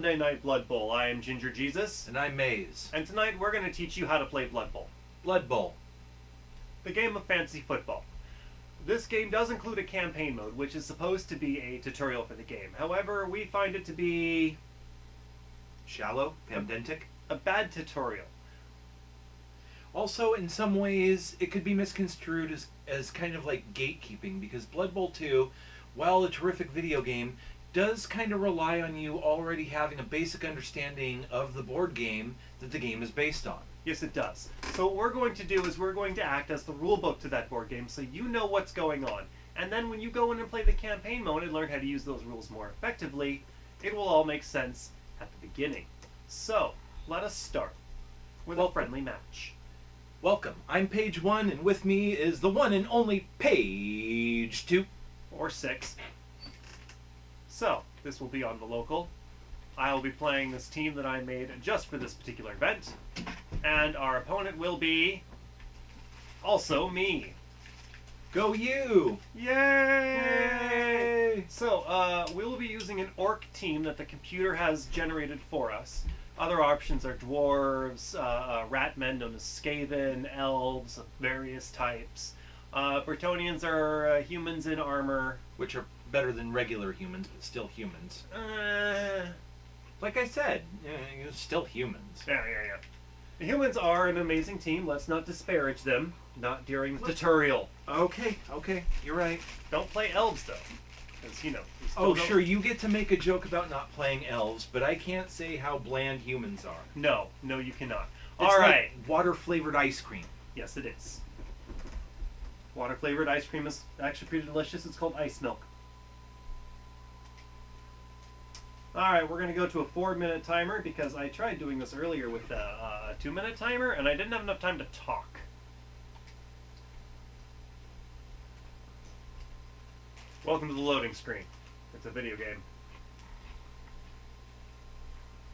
Monday Night Blood Bowl. I am Ginger Jesus, And I'm Maze. and tonight we're going to teach you how to play Blood Bowl, Blood Bowl. the game of fantasy football. This game does include a campaign mode, which is supposed to be a tutorial for the game. However, we find it to be Shallow, pedantic. a bad tutorial. Also, in some ways, it could be misconstrued as kind of like gatekeeping, because Blood Bowl 2, while a terrific video game, does kind of rely on you already having a basic understanding of the board game that the game is based on. Yes, it does. So what we're going to do is we're going to act as the rule book to that board game so you know what's going on. And then when you go in and play the campaign mode and learn how to use those rules more effectively, it will all make sense at the beginning. So, let us start with a friendly match. Welcome, I'm Page 1, and with me is the one and only Page 2. Or 6. So, this will be on the local. I will be playing this team that I made just for this particular event. And our opponent will be also me. Go you! Yay! So, we will be using an orc team that the computer has generated for us. Other options are dwarves, rat men known as Skaven, elves of various types. Bretonnians are humans in armor. Which are better than regular humans, but still humans. Yeah. Like I said, still humans. The humans are an amazing team. Let's not disparage them. Not during the tutorial. Okay, you're right. Don't play elves, though. Because, you know. Oh, sure, you get to make a joke about not playing elves, but I can't say how bland humans are. No, you cannot. It's All right. like water-flavored ice cream. Yes, it is. Water-flavored ice cream is actually pretty delicious. It's called ice milk. Alright, we're going to go to a 4-minute timer because I tried doing this earlier with a 2-minute timer and I didn't have enough time to talk. Welcome to the loading screen. It's a video game.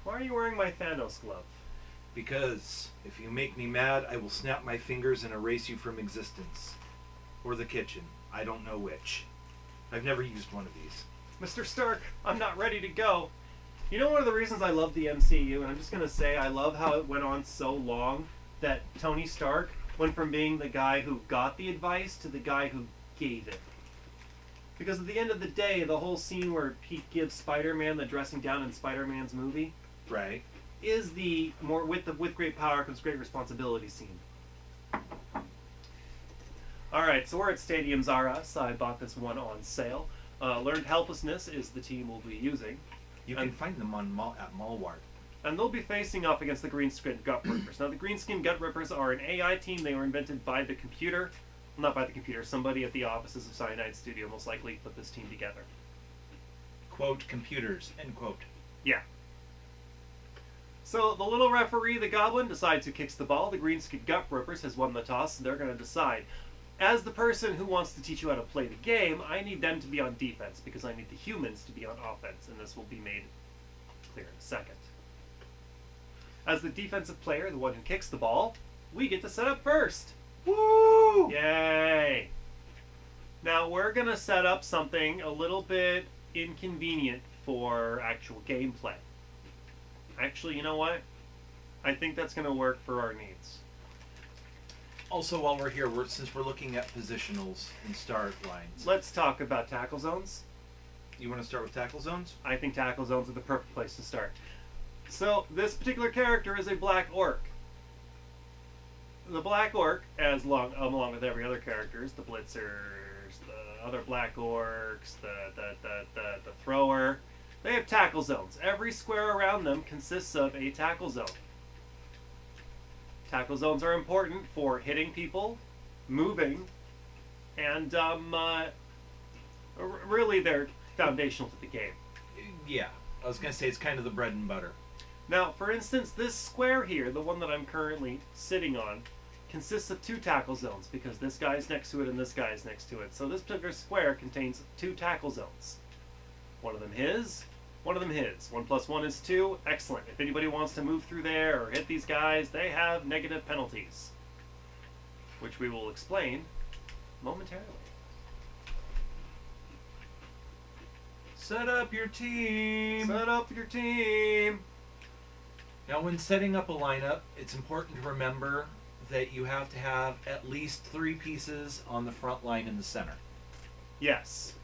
Why are you wearing my Thanos glove? Because if you make me mad, I will snap my fingers and erase you from existence. Or the kitchen. I don't know which. I've never used one of these. Mr. Stark, I'm not ready to go. You know one of the reasons I love the MCU, and I'm just going to say I love how it went on so long that Tony Stark went from being the guy who got the advice to the guy who gave it. Because at the end of the day, the whole scene where Pete gives Spider-Man the dressing down in Spider-Man's movie Right. is the more with great power comes great responsibility scene. Alright, so we're at Stadium Zaras. I bought this one on sale. Learned Helplessness is the team we'll be using. You can find them on at Malwart. And they'll be facing off against the Greenskin Gut Rippers. Now, the Greenskin Gut Rippers are an AI team. They were invented by the computer. Well, not by the computer. Somebody at the offices of Cyanide Studio most likely put this team together. Quote, computers, end quote. Yeah. So, the little referee, the Goblin, decides who kicks the ball. The Greenskin Gut Rippers has won the toss, and they're going to decide. As the person who wants to teach you how to play the game, I need them to be on defense because I need the humans to be on offense, and this will be made clear in a second. As the defensive player, the one who kicks the ball, we get to set up first. Woo! Yay! Now we're going to set up something a little bit inconvenient for actual gameplay. Actually, you know what? I think that's going to work for our needs. Also, while we're here, since we're looking at positionals and start lines. Let's talk about tackle zones. You want to start with tackle zones? I think tackle zones are the perfect place to start. So, this particular character is a black orc. The black orc, along with every other characters, the blitzers, the other black orcs, the thrower, they have tackle zones. Every square around them consists of a tackle zone. Tackle zones are important for hitting people, moving, and really they're foundational to the game. Yeah, I was going to say it's kind of the bread and butter. Now, for instance, this square here, the one that I'm currently sitting on, consists of 2 tackle zones because this guy's next to it and this guy's next to it. So this particular square contains 2 tackle zones. One of them his, one of them his. 1 plus 1 is 2. Excellent. If anybody wants to move through there or hit these guys, they have negative penalties, which we will explain momentarily. Set up your team. Set up your team. Now, when setting up a lineup, it's important to remember that you have to have at least 3 pieces on the front line in the center, Yes.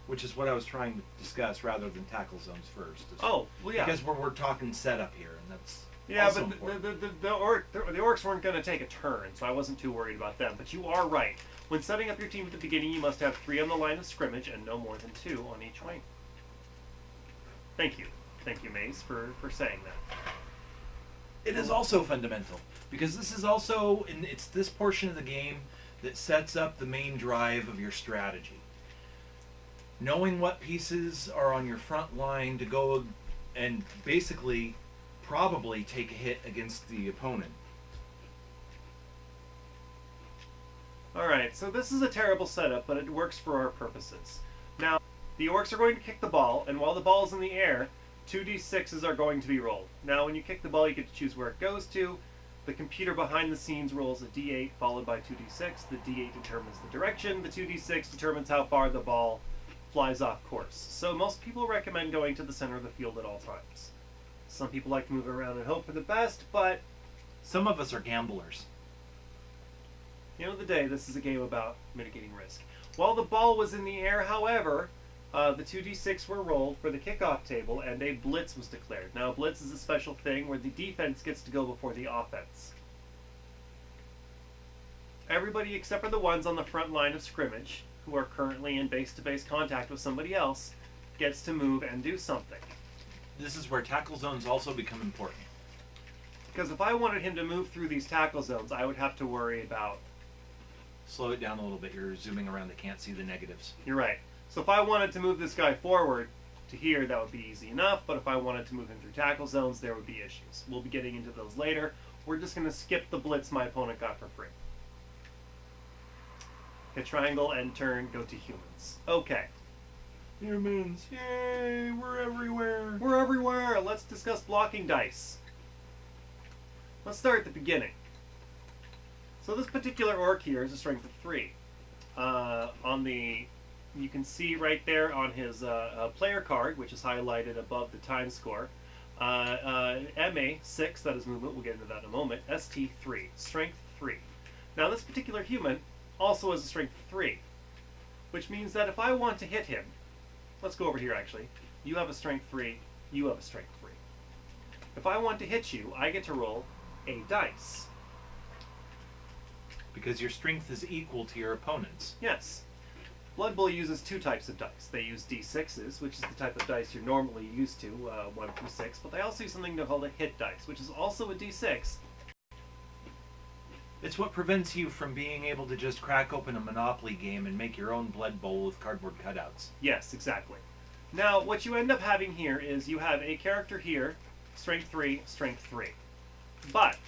which is what I was trying to discuss rather than tackle zones first. Oh, well, yeah. Because we're talking setup here, and that's Yeah, also but important. the orcs weren't going to take a turn, so I wasn't too worried about them. But you are right. When setting up your team at the beginning, you must have 3 on the line of scrimmage and no more than 2 on each wing. Thank you. Thank you, Mace, for saying that. It is also fundamental because this is also, and it's this portion of the game that sets up the main drive of your strategy. Knowing what pieces are on your front line to go and basically probably take a hit against the opponent. Alright, so this is a terrible setup, but it works for our purposes. Now, the orcs are going to kick the ball, and while the ball is in the air, 2d6s are going to be rolled. Now, when you kick the ball, you get to choose where it goes to. The computer behind the scenes rolls a d8 followed by 2d6. The d8 determines the direction. The 2d6 determines how far the ball flies off course. So most people recommend going to the center of the field at all times. Some people like to move around and hope for the best, but Some of us are gamblers. at the end of the day, this is a game about mitigating risk. While the ball was in the air, however, the 2d6 were rolled for the kickoff table, and a blitz was declared. Now, a blitz is a special thing where the defense gets to go before the offense. Everybody except for the ones on the front line of scrimmage, who are currently in base-to-base contact with somebody else, gets to move and do something. This is where tackle zones also become important. Because if I wanted him to move through these tackle zones, I would have to worry about... Slow it down a little bit. You're zooming around. They can't see the negatives. You're right. So if I wanted to move this guy forward to here, that would be easy enough, but if I wanted to move him through tackle zones, there would be issues. We'll be getting into those later. We're just going to skip the blitz my opponent got for free. Hit triangle and turn, go to humans. Okay. Humans, yay, we're everywhere. We're everywhere. Let's discuss blocking dice. Let's start at the beginning. So this particular orc here is a strength of 3. You can see right there on his player card, which is highlighted above the time score, MA 6, that is movement. We'll get into that in a moment. ST 3, strength 3. Now this particular human also has a strength of 3, which means that if I want to hit him, let's go over here actually. You have a strength 3, you have a strength 3. If I want to hit you, I get to roll a dice. Because your strength is equal to your opponent's. Yes. Blood Bowl uses 2 types of dice. They use d6s, which is the type of dice you're normally used to, 1 through 6, but they also use something called a hit dice, which is also a d6. It's what prevents you from being able to just crack open a Monopoly game and make your own Blood Bowl with cardboard cutouts. Yes, exactly. Now, what you end up having here is you have a character here, strength 3, strength 3. But,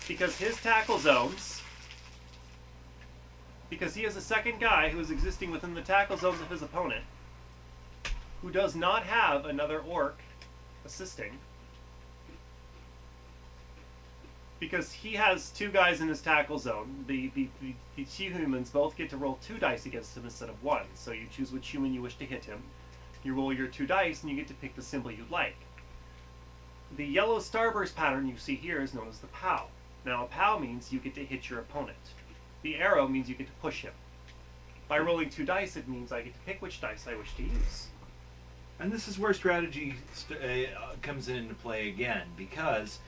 because his tackle zones... Because he is a second guy who is existing within the tackle zones of his opponent, who does not have another orc assisting, because he has 2 guys in his tackle zone, the 2 humans both get to roll 2 dice against him instead of 1. So you choose which human you wish to hit him, you roll your 2 dice, and you get to pick the symbol you'd like. The yellow starburst pattern you see here is known as the POW. Now a POW means you get to hit your opponent. The arrow means you get to push him. By rolling 2 dice, it means I get to pick which dice I wish to use. And this is where strategy comes into play again, because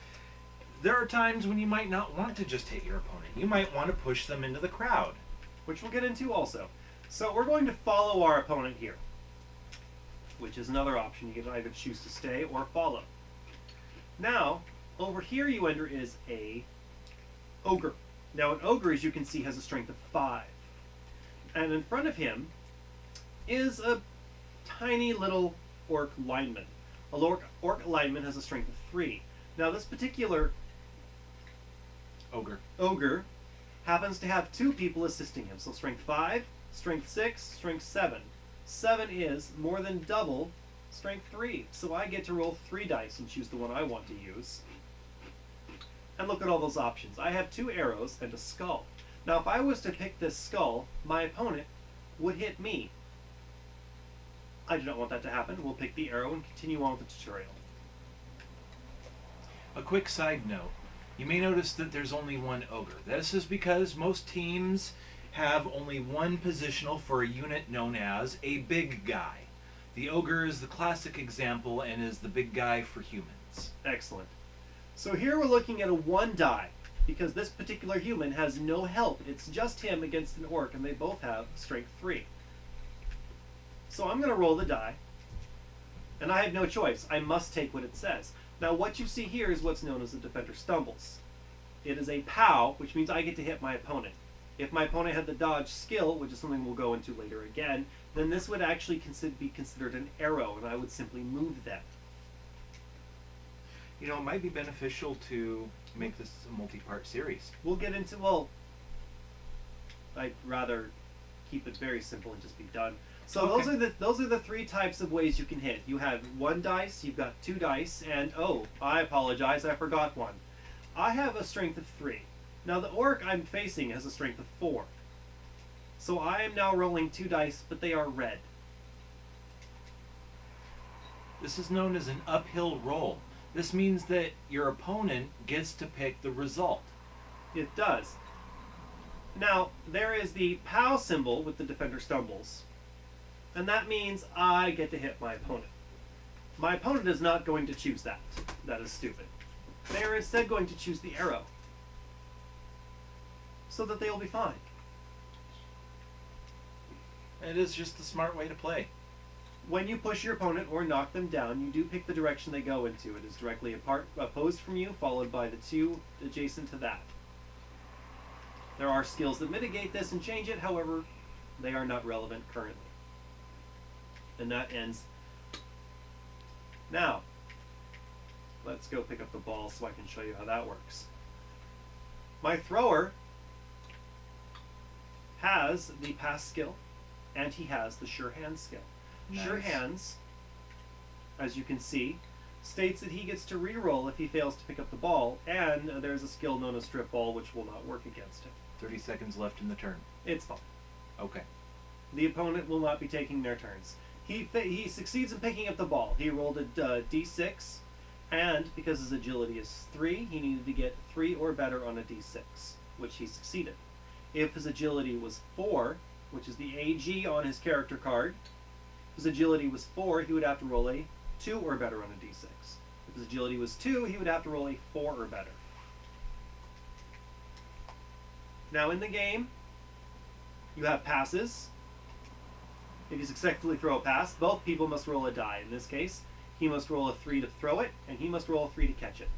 there are times when you might not want to just hit your opponent. You might want to push them into the crowd. Which we'll get into also. So we're going to follow our opponent here, which is another option. You can either choose to stay or follow. Now, over here you enter is a ogre. Now an ogre, as you can see, has a strength of 5. And in front of him is a tiny little orc lineman. A orc lineman has a strength of 3. Now this particular ogre happens to have 2 people assisting him. So strength 5, strength 6, strength 7. 7 is more than double strength 3. So I get to roll 3 dice and choose the one I want to use. And look at all those options. I have 2 arrows and a skull. Now if I was to pick this skull, my opponent would hit me. I do not want that to happen. We'll pick the arrow and continue on with the tutorial. A quick side note. You may notice that there's only one ogre. This is because most teams have only one positional for a unit known as a big guy. The ogre is the classic example and is the big guy for humans. Excellent. So here we're looking at a 1 die, because this particular human has no help. It's just him against an orc, and they both have strength 3. So I'm going to roll the die, and I have no choice. I must take what it says. Now what you see here is what's known as the Defender Stumbles. It is a POW, which means I get to hit my opponent. If my opponent had the dodge skill, which is something we'll go into later again, then this would actually be considered an arrow, and I would simply move them. You know, it might be beneficial to make this a multi-part series. We'll get into, well, I'd rather keep it very simple and just be done. So Okay. those are the 3 types of ways you can hit. You have 1 dice, you've got 2 dice, and oh, I apologize, I forgot one. I have a strength of 3. Now the orc I'm facing has a strength of 4. So I am now rolling 2 dice, but they are red. This is known as an uphill roll. This means that your opponent gets to pick the result. It does. Now, there is the POW symbol with the Defender Stumbles. And that means I get to hit my opponent. My opponent is not going to choose that. That is stupid. They are instead going to choose the arrow. So that they will be fine. It is just the smart way to play. When you push your opponent or knock them down, you do pick the direction they go into. It is directly opposed from you, followed by the 2 adjacent to that. There are skills that mitigate this and change it, however, they are not relevant currently. And that ends. Now, let's go pick up the ball so I can show you how that works. My thrower has the pass skill, and he has the sure hand skill. Nice. Sure hands, as you can see, states that he gets to reroll if he fails to pick up the ball, and there's a skill known as strip ball which will not work against him. 30 seconds left in the turn. It's fine. Okay. The opponent will not be taking their turns. He succeeds in picking up the ball. He rolled a d6, and because his agility is 3, he needed to get 3 or better on a d6, which he succeeded. If his agility was 4, which is the AG on his character card, if his agility was 4, he would have to roll a 2 or better on a d6. If his agility was 2, he would have to roll a 4 or better. Now in the game, you have passes. If you successfully throw a pass, both people must roll a die. In this case, he must roll a 3 to throw it, and he must roll a 3 to catch it.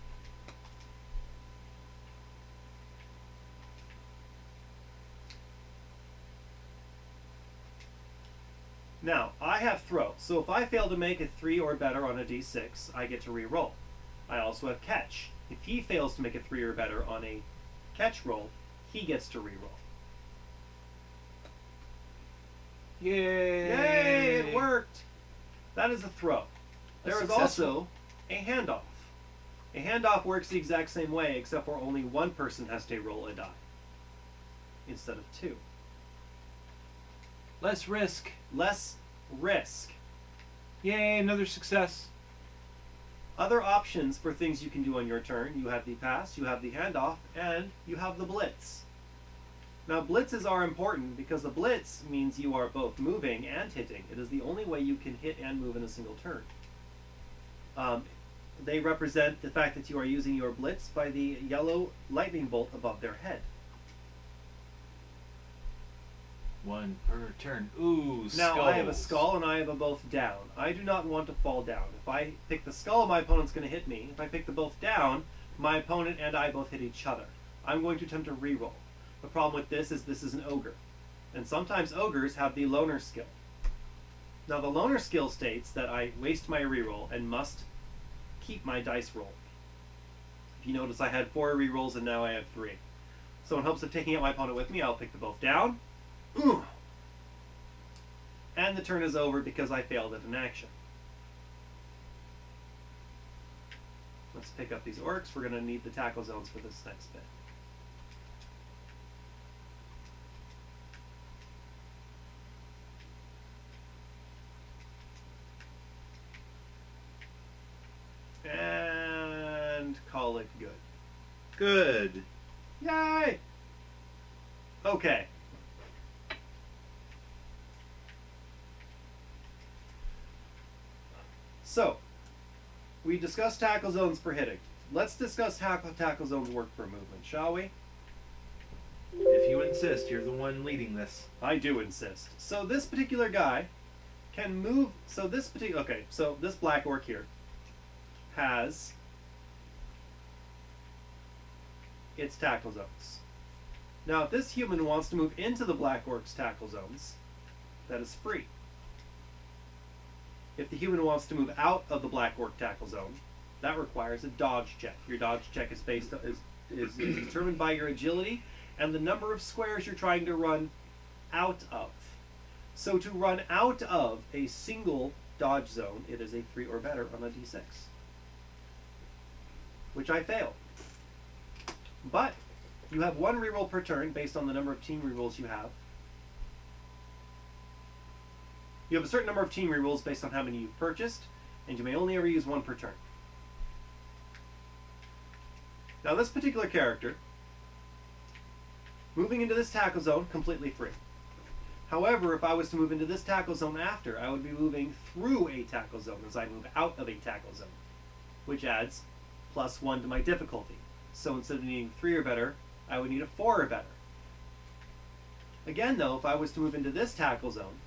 Now, I have throw, so if I fail to make a 3 or better on a d6, I get to re-roll. I also have catch. If he fails to make a 3 or better on a catch roll, he gets to re-roll. Yay! Yay, it worked! That is a throw. There is also a handoff. A handoff works the exact same way, except for only one person has to roll a die instead of 2. Less risk. Less risk. Yay, another success. Other options for things you can do on your turn, you have the pass, you have the handoff, and you have the blitz. Now blitzes are important because the blitz means you are both moving and hitting. It is the only way you can hit and move in a single turn. They represent the fact that you are using your blitz by the yellow lightning bolt above their head. 1 per turn. Ooh, Now skulls. I have a skull and I have a both down. I do not want to fall down. If I pick the skull, my opponent's going to hit me. If I pick the both down, my opponent and I both hit each other. I'm going to attempt to reroll. The problem with this is an ogre. And sometimes ogres have the loner skill. Now the loner skill states that I waste my reroll and must keep my dice roll. If you notice, I had 4 rerolls and now I have 3. So in hopes of taking out my opponent with me, I'll pick the both down. Ooh. And the turn is over because I failed at an action. Let's pick up these orcs. We're going to need the tackle zones for this next bit. call it good. Good. Yay! Okay. So, we discussed tackle zones for hitting. Let's discuss how tackle zones work for movement, shall we? If you insist, you're the one leading this. I do insist. So this particular guy can move. So this particular So this black orc here has its tackle zones. Now, if this human wants to move into the black orc's tackle zones, that is free. If the human wants to move out of the black orc tackle zone, that requires a dodge check. Your dodge check is is determined by your agility and the number of squares you're trying to run out of. So to run out of a single dodge zone, it is a 3 or better on a d6, which I failed. But you have 1 reroll per turn based on the number of team rerolls you have. You have a certain number of team rerolls based on how many you've purchased, and you may only ever use 1 per turn. Now this particular character, moving into this tackle zone, completely free. However, if I was to move into this tackle zone after, I would be moving through a tackle zone as I move out of a tackle zone, which adds +1 to my difficulty. So instead of needing 3 or better, I would need a 4 or better. Again though, if I was to move into this tackle zone,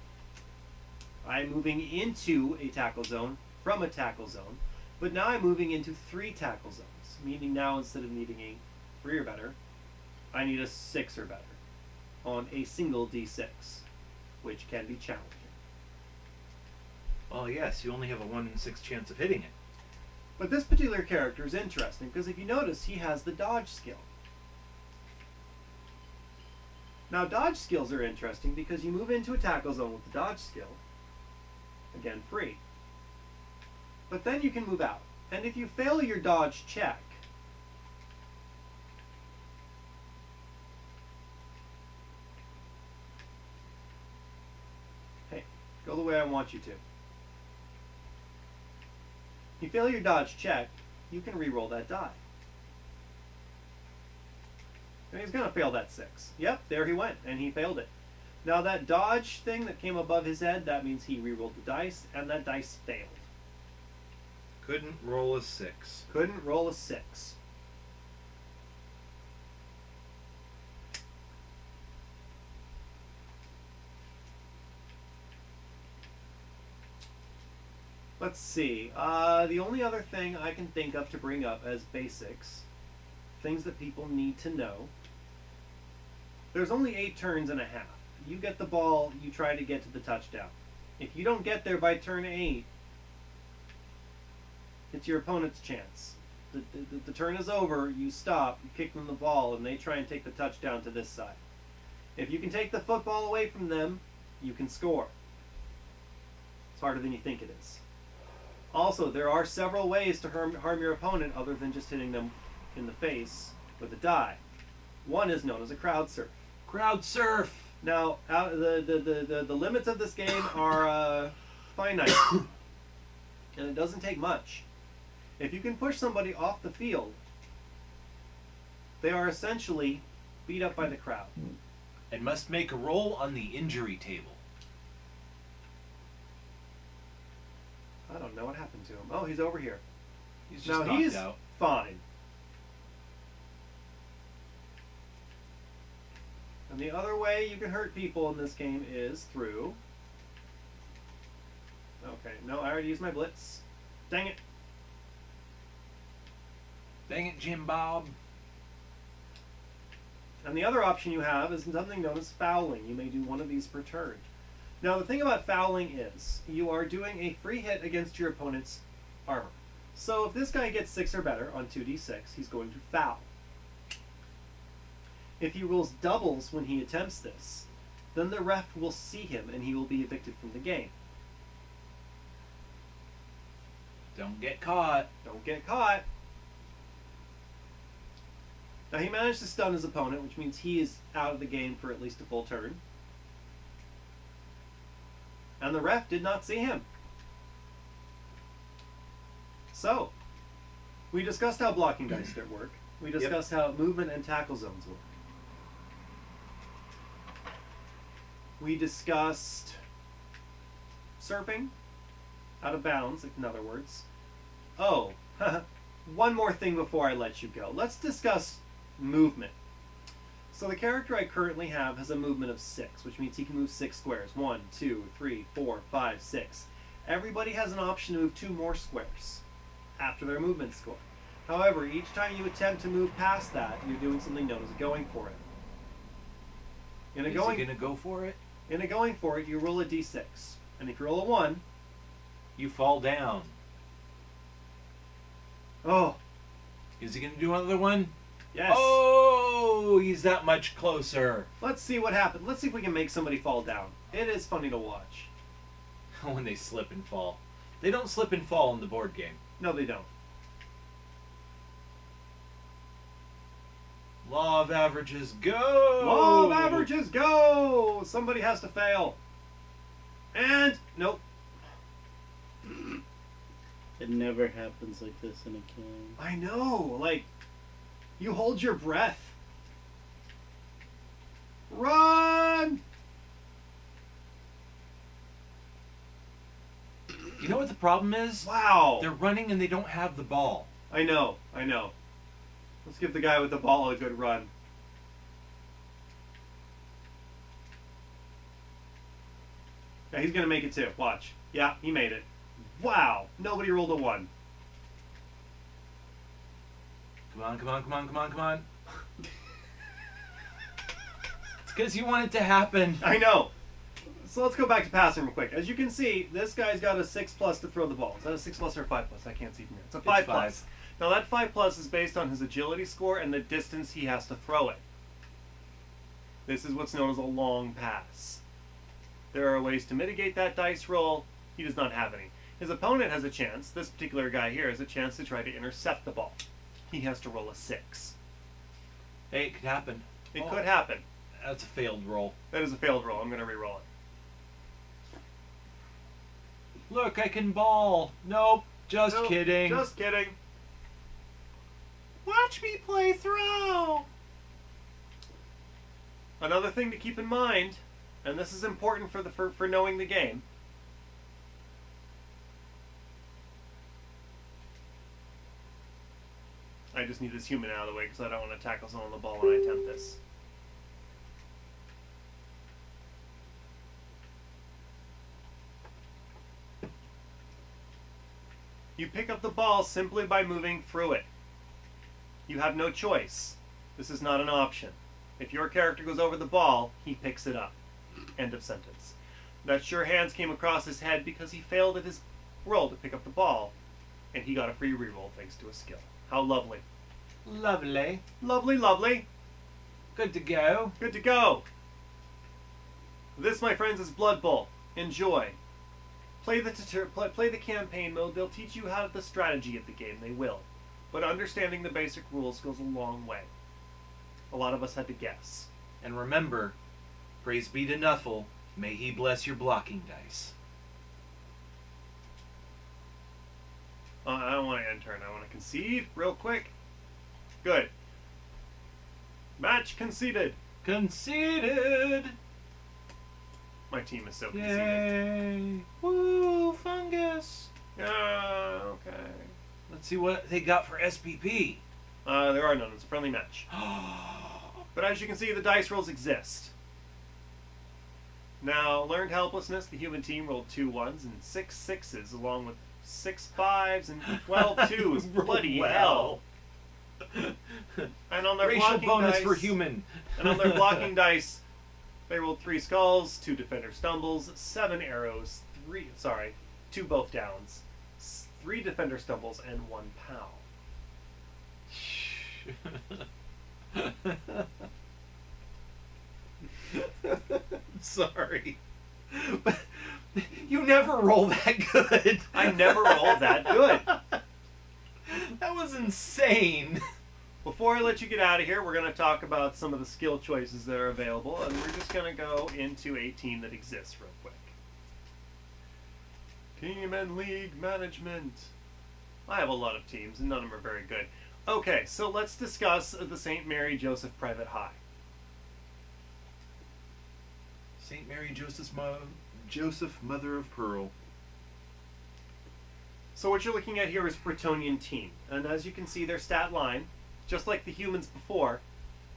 I'm moving into a tackle zone from a tackle zone, but now I'm moving into 3 tackle zones, meaning now instead of needing a 3 or better, I need a 6 or better on a single d6, which can be challenging. Well, yes, you only have a 1 in 6 chance of hitting it. But this particular character is interesting because if you notice, he has the dodge skill. Now, dodge skills are interesting because you move into a tackle zone with the dodge skill, again, free. But then you can move out. And if you fail your dodge check, hey, go the way I want you to. If you fail your dodge check, you can re-roll that die. And he's going to fail that 6. Yep, there he went, and he failed it. Now that dodge thing that came above his head, that means he re-rolled the dice, and that dice failed. Couldn't roll a 6. Couldn't roll a 6. Let's see. The only other thing I can think of to bring up as basics, things that people need to know. There's only 8 turns and a half. You get the ball, you try to get to the touchdown. If you don't get there by turn 8, it's your opponent's chance. The turn is over, you stop, you kick them the ball, and they try and take the touchdown to this side. If you can take the football away from them, you can score. It's harder than you think it is. Also, there are several ways to harm your opponent other than just hitting them in the face with a die. One is known as a crowd surf. Crowd surf! Now, the limits of this game are finite, and it doesn't take much. If you can push somebody off the field, they are essentially beat up by the crowd. And must make a roll on the injury table. I don't know what happened to him. Oh, he's over here. He's just now knocked he's out. fine. And the other way you can hurt people in this game is through... Okay, no, I already used my blitz. Dang it. Dang it, Jim Bob. And the other option you have is something known as fouling. You may do one of these per turn. Now, the thing about fouling is you are doing a free hit against your opponent's armor. So if this guy gets 6 or better on 2d6, he's going to foul. If he rolls doubles when he attempts this, then the ref will see him and he will be evicted from the game. Don't get caught. Don't get caught. Now, he managed to stun his opponent, which means he is out of the game for at least a full turn. And the ref did not see him. So, We discussed how blocking dice work. We discussed how movement and tackle zones work. We discussed SERPing, out of bounds, in other words. Oh, one more thing before I let you go. Let's discuss movement. So the character I currently have has a movement of 6, which means he can move 6 squares. 1, 2, 3, 4, 5, 6. Everybody has an option to move 2 more squares after their movement score. However, each time you attempt to move past that, you're doing something known as a going for it. Is he going to go for it? In a going for it, you roll a d6. And if you roll a 1, you fall down. Oh. Is he going to do another one? Yes. Oh, he's that much closer. Let's see what happens. Let's see if we can make somebody fall down. It is funny to watch. When they slip and fall. They don't slip and fall in the board game. No, they don't. Law of averages, go! Law of averages, go! Somebody has to fail. And, nope. It never happens like this in a game. I know, like, you hold your breath. Run! You know what the problem is? Wow. They're running and they don't have the ball. I know. Let's give the guy with the ball a good run. Yeah, he's going to make it too. Watch. Yeah, he made it. Wow. Nobody rolled a 1. Come on. It's because you want it to happen. I know. So let's go back to passing real quick. As you can see, this guy's got a 6+ to throw the ball. Is that a 6+ or a 5+? I can't see from here. It's a 5+. 5. Now that 5+ is based on his agility score and the distance he has to throw it. This is what's known as a long pass. There are ways to mitigate that dice roll. He does not have any. His opponent has a chance. This particular guy here has a chance to try to intercept the ball. He has to roll a 6. Hey, it could happen. It could happen. That's a failed roll. That is a failed roll. I'm going to re-roll it. Look, I can ball. Nope, just kidding. Just kidding. Watch me play throw. Another thing to keep in mind, and this is important for knowing the game. I just need this human out of the way because I don't want to tackle someone on the ball when I attempt this. You pick up the ball simply by moving through it. You have no choice. This is not an option. If your character goes over the ball, he picks it up. End of sentence. That sure hands came across his head because he failed at his roll to pick up the ball, and he got a free reroll thanks to a skill. How lovely. Lovely. Lovely, lovely. Good to go. Good to go. This, my friends, is Blood Bowl. Enjoy. Play the campaign mode. They'll teach you how the strategy of the game. They will. But understanding the basic rules goes a long way. A lot of us had to guess. And remember, praise be to Nuffle, may he bless your blocking dice. I don't want to end turn. I want to concede real quick. Good. Match conceded. Conceded! My team is so conceded. Yay! Woo, fungus! Yeah, okay. Let's see what they got for SPP. There are none. It's a friendly match. But as you can see, the dice rolls exist. Now, learned helplessness, the human team rolled 2 1s and 6 6s, along with 6 5s and 12 2s. Bloody hell. And on their Racial blocking bonus dice, for human. And on their blocking dice, they rolled 3 skulls, 2 defender stumbles, 7 arrows, 2 both downs, 3 defender stumbles, and 1 pow. Sorry. But you never roll that good. I never rolled that good. That was insane. Before I let you get out of here, we're going to talk about some of the skill choices that are available, and we're just going to go into a team that exists real quick. Team and league management. I have a lot of teams, and none of them are very good. Okay, so let's discuss the St. Mary Joseph Private High. St. Mary Joseph, Mother of Pearl. So what you're looking at here is Bretonian team, and as you can see, their stat line, just like the humans before,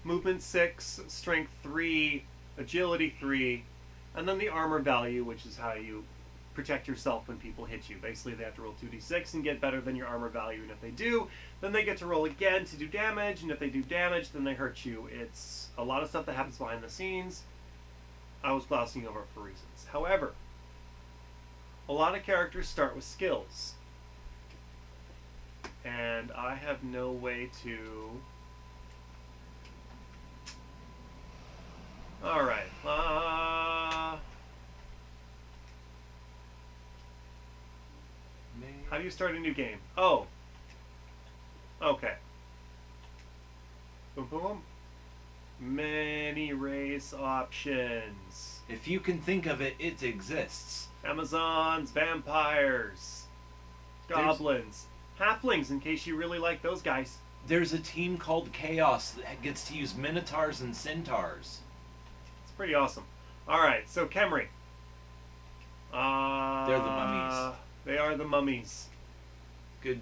movement 6, strength 3, agility 3, and then the armor value, which is how you protect yourself when people hit you. Basically, they have to roll 2d6 and get better than your armor value, and if they do, then they get to roll again to do damage, and if they do damage, then they hurt you. It's a lot of stuff that happens behind the scenes. I was glossing over for reasons. However, a lot of characters start with skills. And I have no way to... Alright. How do you start a new game? Oh. Okay. Boom, boom, boom. Many race options. If you can think of it, it exists. Amazons, vampires, goblins, halflings, in case you really like those guys. There's a team called Chaos that gets to use minotaurs and centaurs. It's pretty awesome. Alright, so Khemri. They're the mummies. They are the mummies. Good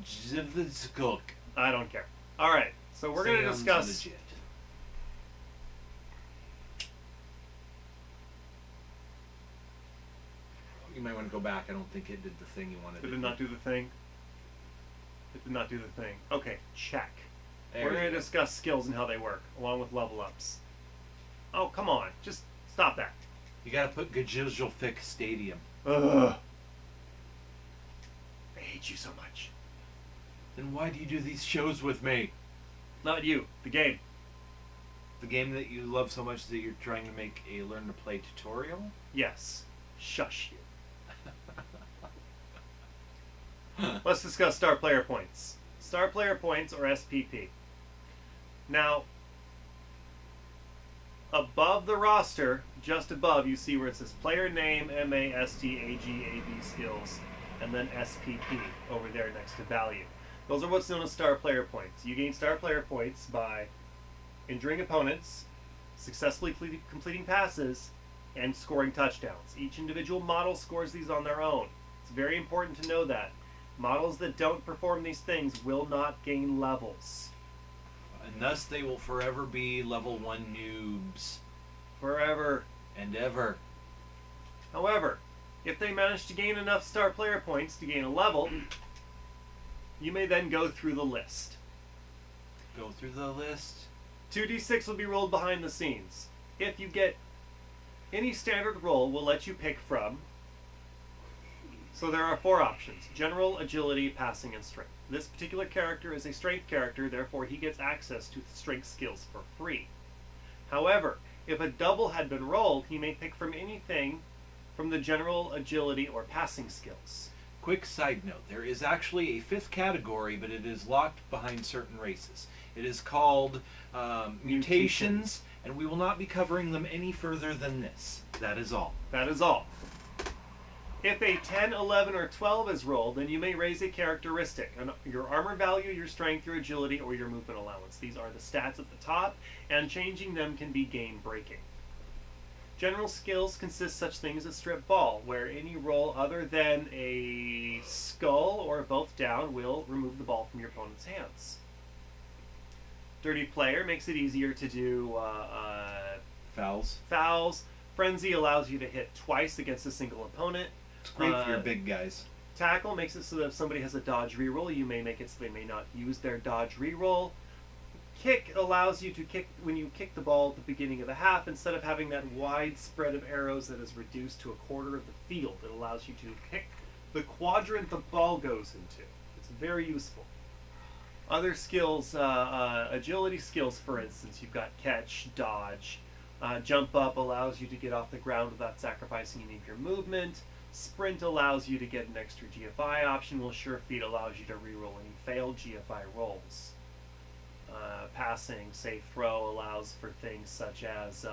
cook. I don't care. Alright, so we're going to discuss... Legit. You might want to go back. I don't think it did the thing you wanted to do. It did not do the thing. It did not do the thing. Okay, check. There We're you going to go. discuss skills and how they work, along with level ups. Oh, come on. Just stop that. You gotta put Gajiljalfik Stadium. Ugh. I hate you so much. Then why do you do these shows with me? Not you. The game. The game that you love so much that you're trying to make a learn to play tutorial? Yes. Shush you. Let's discuss star player points. Star player points, or SPP. Now, above the roster, just above, you see where it says player name, MASTAGAB skills, and then SPP over there next to value. Those are what's known as star player points. You gain star player points by injuring opponents, successfully completing passes, and scoring touchdowns. Each individual model scores these on their own. It's very important to know that. Models that don't perform these things will not gain levels. And thus they will forever be level 1 noobs. Forever. And ever. However, if they manage to gain enough star player points to gain a level, you may then go through the list. Go through the list. 2d6 will be rolled behind the scenes. If you get any standard roll, we'll let you pick from. So there are 4 options: general, agility, passing, and strength. This particular character is a strength character, therefore he gets access to the strength skills for free. However, if a double had been rolled, he may pick from anything from the general, agility, or passing skills. Quick side note, there is actually a 5th category, but it is locked behind certain races. It is called mutations, and we will not be covering them any further than this. That is all. That is all. If a 10, 11, or 12 is rolled, then you may raise a characteristic. Your armor value, your strength, your agility, or your movement allowance. These are the stats at the top, and changing them can be game-breaking. General skills consist such things as strip ball, where any roll other than a skull or both down will remove the ball from your opponent's hands. Dirty player makes it easier to do Fouls. fouls. Frenzy allows you to hit twice against a single opponent. It's great for your big guys. Tackle makes it so that if somebody has a dodge reroll, you may make it so they may not use their dodge reroll. Kick allows you to kick when you kick the ball at the beginning of the half. Instead of having that wide spread of arrows that is reduced to a quarter of the field, it allows you to kick the quadrant the ball goes into. It's very useful. Other skills, agility skills, for instance, you've got catch, dodge. Jump up allows you to get off the ground without sacrificing any of your movement. Sprint allows you to get an extra GFI option, while Sure Feet allows you to reroll any failed GFI rolls. Passing, safe throw allows for things such as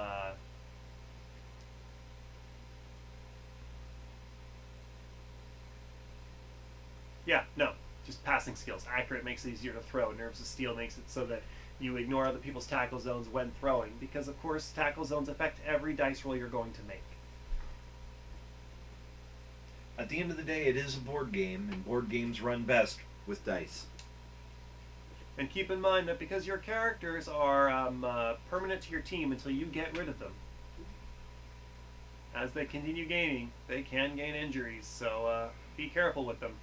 just pass passing skills. Accurate makes it easier to throw. Nerves of Steel makes it so that you ignore other people's tackle zones when throwing, because of course tackle zones affect every dice roll you're going to make. At the end of the day, it is a board game, and board games run best with dice. And keep in mind that because your characters are permanent to your team until you get rid of them, as they continue gaining, they can gain injuries, so be careful with them.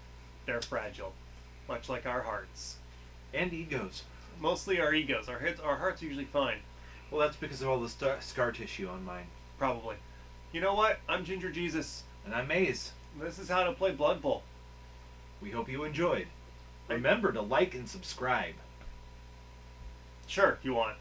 They're fragile, much like our hearts. And egos. Mostly our egos. Our hearts are usually fine, Well, that's because of all the scar tissue on mine. probably. You know what? I'm Ginger Jesus. And I'm Maze. This is how to play Blood Bowl. We hope you enjoyed. Remember to like and subscribe. Sure, if you want.